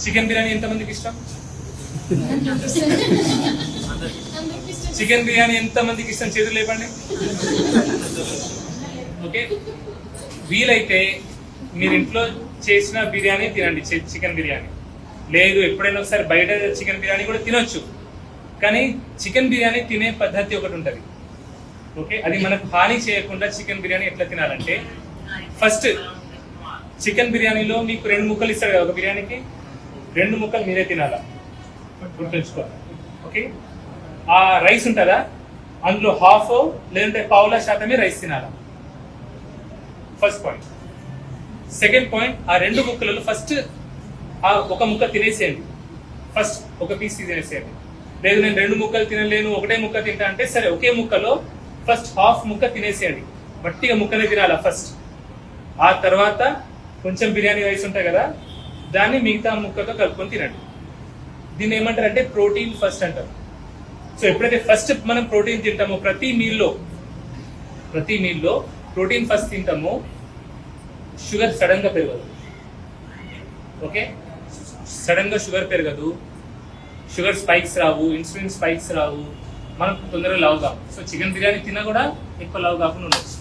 Chicken biryani ఎంతమందికి ఇష్టం? Chicken biryani ఎంతమందికి ఇష్టం? చేతులు లేపండి. ఓకే, వీలైతే మీరు ఇంట్లో చేసిన బిర్యానీ తినండి, చికెన్ బిర్యానీ. లేదు ఎప్పుడైనా ఒకసారి బయట చికెన్ బిర్యానీ కూడా తినొచ్చు, కానీ చికెన్ బిర్యానీ తినే పద్ధతి ఒకటి ఉంటుంది. ఓకే, అది మనకు హాని చేయకుండా చికెన్ బిర్యానీ ఎట్లా తినాలంటే, ఫస్ట్ చికెన్ బిర్యానీలో మీకు 2 ముక్కలు ఇస్తాడు కదా, ఒక బిర్యానీకి 2 ముక్కలు మీరే తినాలా, గుర్తుంచుకోవాలి. ఓకే, ఆ రైస్ ఉంటుందా అందులో హాఫ్ లేదంటే పావులా శాతమే రైస్ తినాలా, ఫస్ట్ పాయింట్. సెకండ్ పాయింట్, ఆ 2 ముక్కలలో ఫస్ట్ ఆ ఒక ముక్క తినేసేయండి, ఫస్ట్ ఒక పీస్ తినేసేయండి. లేదు నేను 2 ముక్కలు తినలేను, ఒకటే ముక్క తింటా అంటే సరే, ఒకే ముక్కలో ఫస్ట్ హాఫ్ ముక్క తినేసేయండి, వట్టిగా ముక్కనే తినాలా ఫస్ట్. ఆ తర్వాత కొంచెం బిర్యానీ రైస్ ఉంటాయి కదా, దాన్ని మిగతా ముక్కతో కలుపుకొని తినండి. దీన్ని ఏమంటారంటే ప్రోటీన్ ఫస్ట్ అంటారు. సో ఎప్పుడైతే ఫస్ట్ మనం ప్రోటీన్ తింటామో, ప్రతి మీల్లో ప్రోటీన్ ఫస్ట్ తింటామో, షుగర్ సడన్ గా పెరగదు. ఓకే, సడన్ గా షుగర్ పెరగదు, షుగర్ స్పైక్స్ రావు, ఇన్సులిన్ స్పైక్స్ రావు, మనం తొందరగా లావు కావు. సో చికెన్ బిర్యానీ తిన్నా కూడా ఎక్కువ లావు కాకుండా ఉండొచ్చు.